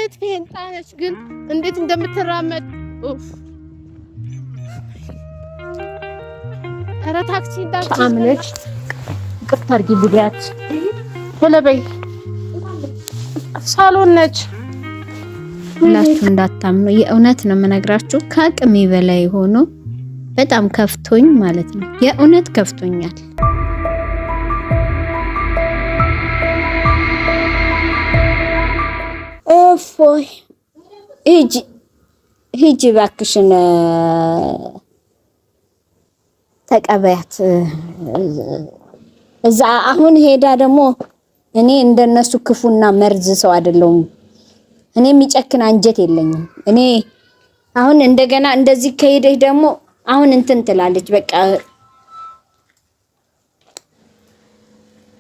አይነት ፌንጣ ነች ግን እንዴት እንደምትራመድ ኡፍ! ኧረ ታክሲ እንዳትአምነች ይቅርታ አድርጊ ብያት ወለበይ ሳሎን ነች ሁላችሁ እንዳታምኑ የእውነት ነው የምነግራችሁ ከአቅሜ በላይ ሆኖ በጣም ከፍቶኝ ማለት ነው የእውነት ከፍቶኛል እፎይ ሂጂ እባክሽን ተቀበያት እዛ አሁን ሄዳ ደግሞ እኔ እንደነሱ ክፉና መርዝ ሰው አይደለሁም እኔ የሚጨክን አንጀት የለኝም እኔ አሁን እንደገና እንደዚህ ከሄደች ደግሞ አሁን እንትን ትላለች በቃ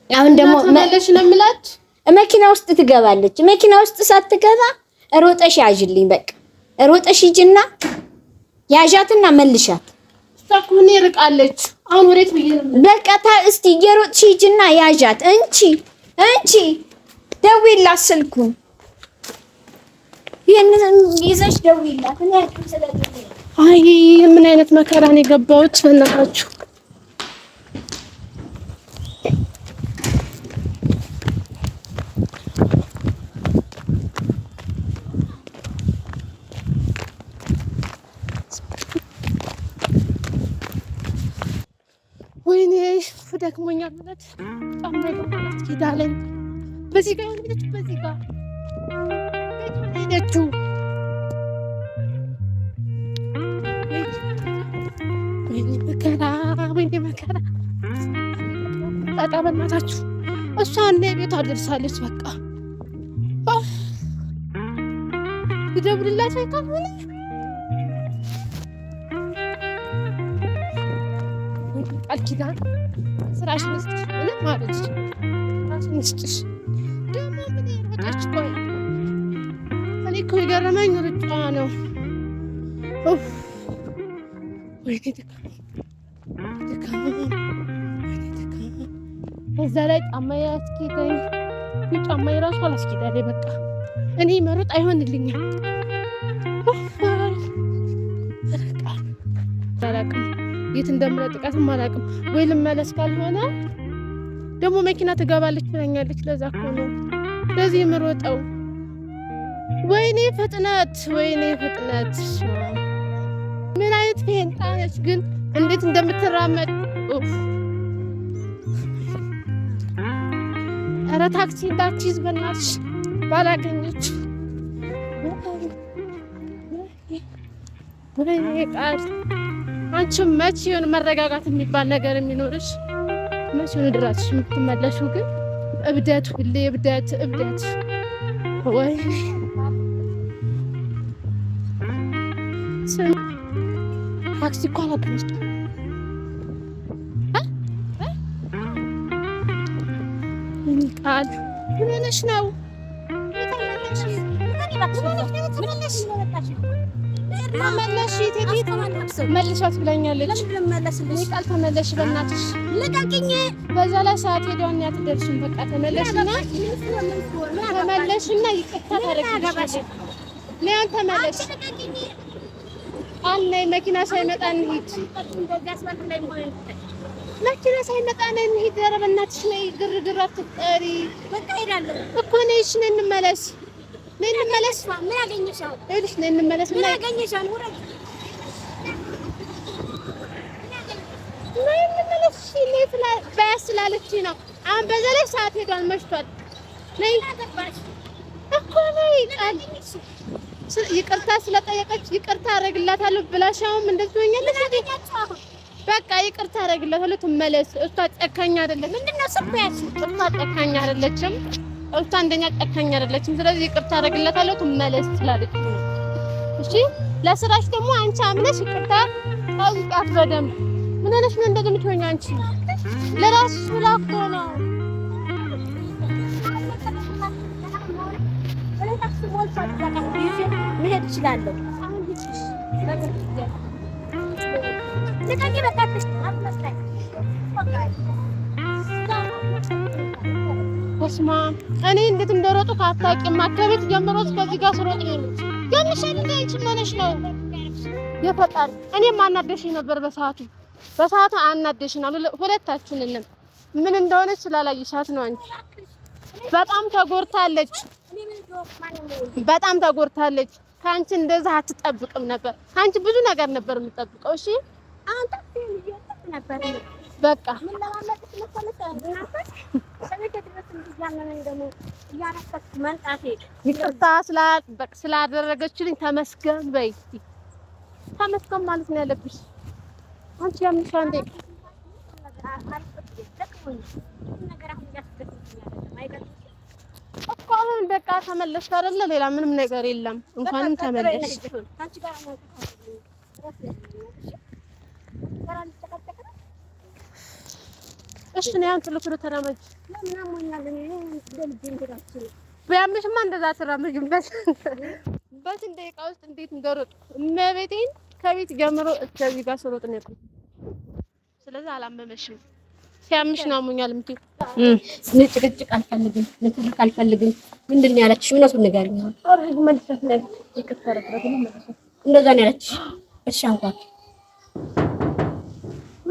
አሁን ደግሞ ማለሽ ነው ምላት መኪና ውስጥ ትገባለች መኪና ውስጥ ሳትገባ ሮጠሽ ያዥልኝ በቃ ሮጠሽ ሂጂና ያዣትና መልሻት ታኩኒ ርቃለች አሁን ወሬት ብዬሽ በቃ እስቲ የሮጥሽ ሂጂና ያዣት እንቺ ደውይላት ስልኩን ይሄንን ይዘሽ ደውይላት እኔ አጥቶ ስለደውይ አይ ምን አይነት መከራ ነው የገባሁት በእናታችሁ ወይኔ ደክሞኛል ማለት ጣምሬ ማለት ኪዳለኝ በዚህ ጋር ሆነች በዚህ ጋር ሄደቹ ወይኔ መከራ ጣጣ በእናታችሁ እሷ እንደ ቤቷ አደርሳለች በቃ ልደውልላት አይካልሆነ ቃል ኪዳን ስራሽ መስጥሽ ምን ማለት ስራሽ መስጥሽ ደግሞ ምን ይወጣች ቆይ እኔ እኮ የገረመኝ ሩጫዋ ነው ኡፍ ወይኔ እዛ ላይ ጫማዬ አስኪደኝ ጫማዬ ራሱ አላስኪዳለኝ በቃ እኔ መሮጥ አይሆንልኝም አላውቅም የት እንደምረጥቃትም አላውቅም ወይ ልመለስ ካልሆነ ደግሞ መኪና ትገባለች ብለኛለች ለዛ እኮ ነው ለዚህ የምሮጠው ወይኔ ፍጥነት ምን አይነት ፌንጣ ነች ግን እንዴት እንደምትራመድ ኡፍ ኧረ ታክሲ እንዳትይዝ በእናትሽ ባላገኘች ወይኔ ቃል አንቺም መቼ ይሁን መረጋጋት የሚባል ነገር የሚኖርሽ መቼ ይሁን ድራሽ የምትመለሺው ግን እብደት ሁሌ እብደት ወይ ታክሲ እኮ አላገኘች ቃል ምን ሆነሽ ነው ተመለሽ ቴቴ መልሻት ብላኛለች ቃል ተመለሽ በእናትሽ ልቀቂኝ በዛ ላይ ሰዓት ሄዷን ያትደርሽም በቃ ተመለሽና ይቅርታ ታረጋግሽ ነይ ተመለሽ ቃል ነይ መኪና ሳይመጣ እንሂድ መኪና ሳይመጣ እንሂድ ኧረ በእናትሽ ነይ ግርግር አትፍጠሪ በቃ ሄዳለሁ እኮ ነይ እሺ ነይ እንመለስ ምን አገኘሻው እልሽ ነይ እንመለስ ምን አገኘሻው ወረድ ነይ እንመለስ ነይ ስላለች ነው አሁን በዛ ላይ ሰዓት ሄዷል መሽቷል ነይ እኮ ነይ ቃል ይቅርታ ስለጠየቀች ይቅርታ አደርግላታለሁ ብላሻውም እንደዚህ ሆኛለሽ በቃ ይቅርታ አደርግላታለሁ ትመለስ እሷ ጨካኝ አይደለችም ምንድነው ሰብያች እሷ ጨካኝ አይደለችም እሷ እንደኛ ጨካኝ አይደለችም ስለዚህ ይቅርታ አደርግላታለሁ ትመለስ ስላለች እሺ ለስራሽ ደግሞ አንቺ አምነሽ ይቅርታ ታውቂያት በደምብ ምን ሆነሽ ነው እንደዚህ የምትሆኚው አንቺ ለራስሽ ብላ እኮ ነው መሄድ እችላለሁ ለካኝ በቃሽ አትመስለኝ በስማ እኔ እንዴት እንደሮጡ ካታውቂም ከቤት ጀምሮ እስከዚህ ጋር ስሮጥ ነው ያንሻል እንዴ አንቺ ማነሽ ነው የፈጣሪ እኔም አናደሽኝ ነበር በሰዓቱ አናደሽናል ሁለታችንንም ምን እንደሆነ ስላላየሻት ነው አንቺ በጣም ተጎርታለች ካንቺ እንደዛ አትጠብቅም ነበር ካንቺ ብዙ ነገር ነበር የምጠብቀው እሺ አንተ ነበር በቃ ምን ለማለት መሰለሽ ሰለከ ድረስ እንዲያመን እንደሞ ያራከት መንጣቴ ይቅርታ ስላደረገችልኝ ተመስገን በይ ተመስገን ማለት ነው ያለብሽ አንቺ ያምንሽ አንዴ አሁን በቃ ተመለሽ አይደለ ሌላ ምንም ነገር የለም እንኳንም ተመለሽ እሺ ነው አንተ ለኩሉ ተራመጅ ለምን አሞኛል እኔ እንደልጅ እንግዳችሁ ቢያምሽማ እንደዛ ተራመጅበት በስንት ደቂቃ ውስጥ እንዴት እንደሮጥ እመቤቴን ከቤት ጀምሮ እስከዚህ ጋር ስሮጥ ነው ያልኩት ስለዚህ አላመመሽም ሲያምሽ ነው አሞኛል እምትይ ንጭቅጭቅ አልፈልግም ንትርክ አልፈልግም ምንድን ነው ያለችሽ እውነቱን ንገሪኝ አርግ መልሰት ነው ይከፈረበት ነው መልሰት እንደዛ ነው ያለችሽ እሺ አንኳት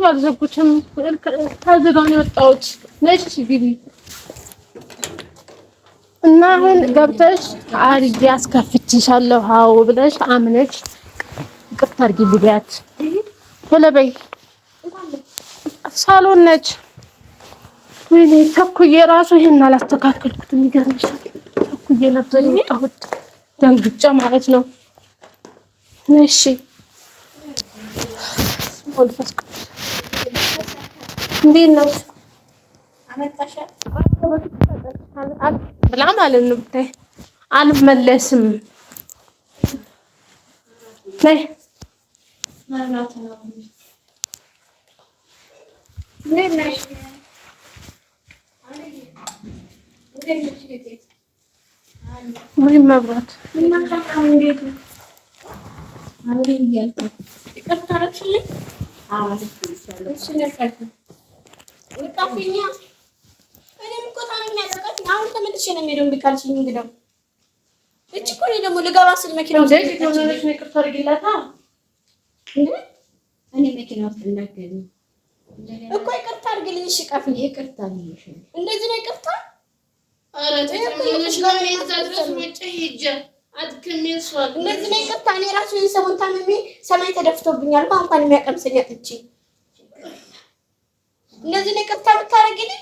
አልዘጉትም ታዘጋው ነው የወጣሁት ነጭ ግቢ እና አሁን ገብተሽ አርጊ አስከፍችሻለሁ አዎ ብለሽ አምነሽ ይቅርታ አድርጊ ልቢያት ወለበይ ሳሎን ነች ወይኔ ተኩዬ ራሱ ይሄን አላስተካከልኩትም ይገርምሻል ተኩዬ ነበር የወጣሁት ደንግጬ ማለት ነው እሺ ወልፈስ እንዴት ነው አመጣሽ ብላ ማለት ነው ብታይ አልመለስም ነይ ማናት ነው ነይ ምን መብራት እንዴት ነው አሁን ይያልኩ ይቅርታ አደረግሽልኝ አዎ እሺ ነካት ወጣፊኛ እኔም እኮ ታምኛለሽ አሁን ተመልሼ ነው የምሄደው ቢካልሽኝ እንግዲህ እቺ እኮ እኔ ደግሞ ልገባ ስል መኪናው ዘይት ነው ነው ይቅርታ አድርጊላታ እኔ መኪናው ውስጥ እንዳገኝ እኮ ይቅርታ አድርጊልኝ እሺ ቀፍኝ ይቅርታ አድርጊልሽ እንደዚህ ነው ይቅርታ አረ ተጨምነሽ ጋር የታድረስ ወጪ ሂጅ አድክሜሽ ወጥ እንደዚህ ነው ይቅርታ እኔ ራሱ የሰሞን ታምሜ ሰማይ ተደፍቶብኛል እንኳን የሚያቀምሰኝ አጥቼ እንደዚህ ነው ይቅርታ ብታረጊልኝ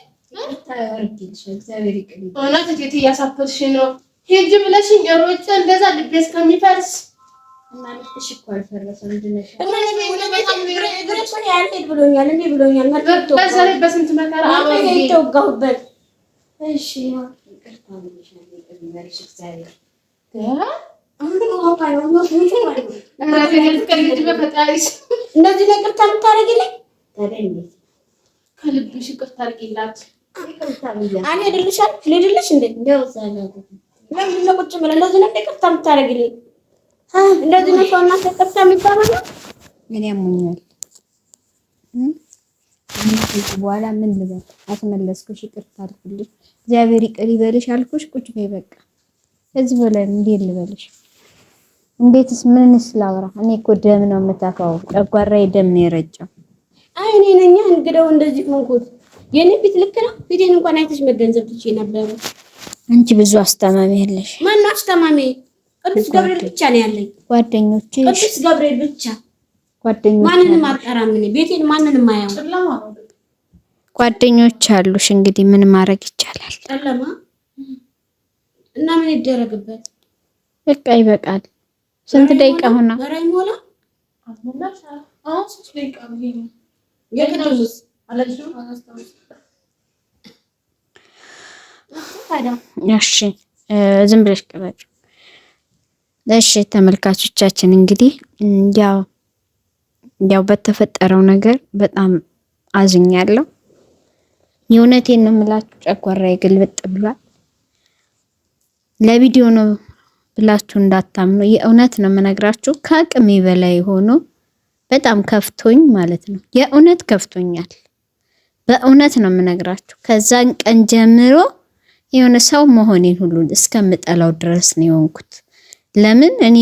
ታረጊልሽ እግዚአብሔር ይቅር እውነት እንዴት እያሳፈርሽ ነው ሂጅ ብለሽኝ ሮጬ እንደዛ ልቤ እስከሚፈርስ እና ልብሽ እኮ አልፈረሰም እንድነሽ እና እግሬ ያልሄድ ብሎኛል እንዴ ብሎኛል ማለት ነው በዛሬ በስንት መከራ አባይ ተወጋሁበት እሺ ይቅርታ ብለሽኝ ይቅርታሽ እግዚአብሔር እንደዚህ ነው ይቅርታ ብታረጊልኝ ታዲያ ከልብሽ ይቅርታ አድርጊላት አኔ አይደልሻል ልድልሽ እንዴ እንደው ዛላቁ ለምን ነው ቁጭ ብለ እንደዚህ ነው ይቅርታ የምታረጊልኝ እንደዚህ ነው ሰውና ይቅርታ የሚባለው ምን ያሙኛል በኋላ ምን ልበል አስመለስኩሽ ይቅርታ አድርጊልኝ እግዚአብሔር ይቅር ይበልሽ አልኩሽ ቁጭ በይ በቃ እዚህ በላይ እንዴት ልበልሽ እንዴትስ ምንስ ላውራ እኔ እኮ ደም ነው የምታካው ጨጓራዬ ደም ነው የረጨው አይ እኔ ነኝ እንግዲው እንደዚህ ሆንኩት የኔ ፊት ልክ ነው ፊቴን እንኳን አይተሽ መገንዘብ ትችይ ነበር አንቺ ብዙ አስተማሚ ያለሽ ማን ነው አስተማሚ ቅዱስ ገብርኤል ብቻ ነው ያለኝ ጓደኞቼ ቅዱስ ገብርኤል ብቻ ጓደኞቼ ማንንም አልጠራም እኔ ቤቴን ማንንም ማያው ጓደኞች አሉሽ እንግዲህ ምን ማድረግ ይቻላል ጨለማ እና ምን ይደረግበት በቃ ይበቃል ስንት ደቂቃ ሆነ ወራይ ሞላ አሞላሽ አሁን 3 ደቂቃ ነው የከተውስ አላችሁ እሺ ዝም ብለሽ ቀበጭ እሺ ተመልካቾቻችን እንግዲህ ያው በተፈጠረው ነገር በጣም አዝኛለሁ የእውነቴን ነው የምላችሁ ጨጓራዬ ግልብጥ ብሏል ለቪዲዮ ነው ብላችሁ እንዳታምኑ የእውነት ነው የምነግራችሁ ከአቅሜ በላይ ሆኖ በጣም ከፍቶኝ ማለት ነው የእውነት ከፍቶኛል በእውነት ነው የምነግራችሁ ከዛን ቀን ጀምሮ የሆነ ሰው መሆኔን ሁሉ እስከምጠላው ድረስ ነው የሆንኩት። ለምን እኔ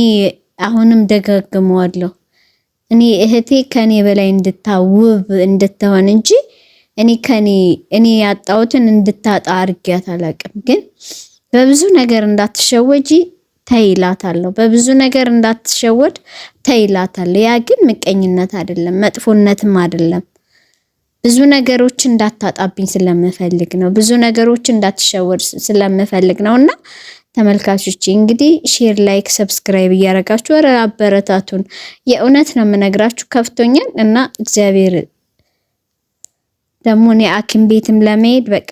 አሁንም ደጋግመዋለሁ፣ እኔ እህቴ ከኔ በላይ እንድታውብ እንድትሆን እንጂ እኔ ያጣሁትን እንድታጣ አድርጊያት አላውቅም። ግን በብዙ ነገር እንዳትሸወጂ ተይላታለሁ፣ በብዙ ነገር እንዳትሸወድ ተይላታለሁ። ያ ግን ምቀኝነት አይደለም፣ መጥፎነትም አይደለም። ብዙ ነገሮች እንዳታጣብኝ ስለምፈልግ ነው፣ ብዙ ነገሮች እንዳትሸወድ ስለምፈልግ ነውና ተመልካቾች እንግዲህ ሼር፣ ላይክ፣ ሰብስክራይብ እያደረጋችሁ ወረ አበረታቱን። የእውነት ነው የምነግራችሁ ከፍቶኛል እና እግዚአብሔር ደግሞ እኔ ሐኪም ቤትም ለመሄድ በቃ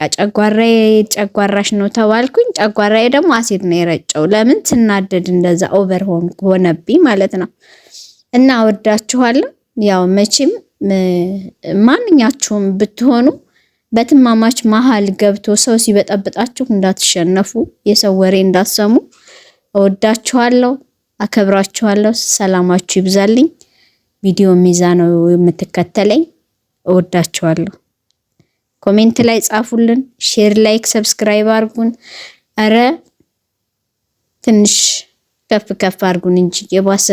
ጨጓራሽ ነው ተባልኩኝ። ጨጓራዬ ደግሞ አሲድ ነው የረጨው። ለምን ስናደድ እንደዛ ኦቨር ሆነብኝ ማለት ነው። እና ወዳችኋለሁ። ያው መቼም ማንኛችሁም ብትሆኑ በትማማች መሃል ገብቶ ሰው ሲበጠብጣችሁ እንዳትሸነፉ፣ የሰው ወሬ እንዳትሰሙ። እወዳችኋለሁ፣ አከብራችኋለሁ። ሰላማችሁ ይብዛልኝ። ቪዲዮ ሚዛን ነው የምትከተለኝ። እወዳችኋለሁ። ኮሜንት ላይ ጻፉልን፣ ሼር፣ ላይክ፣ ሰብስክራይብ አድርጉን። አረ ትንሽ ከፍ አድርጉን እንጂ የባሰ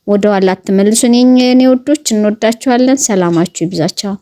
ወደኋላ አትመልሱን። የኔ ወዶች እንወዳችኋለን። ሰላማችሁ ይብዛቻው።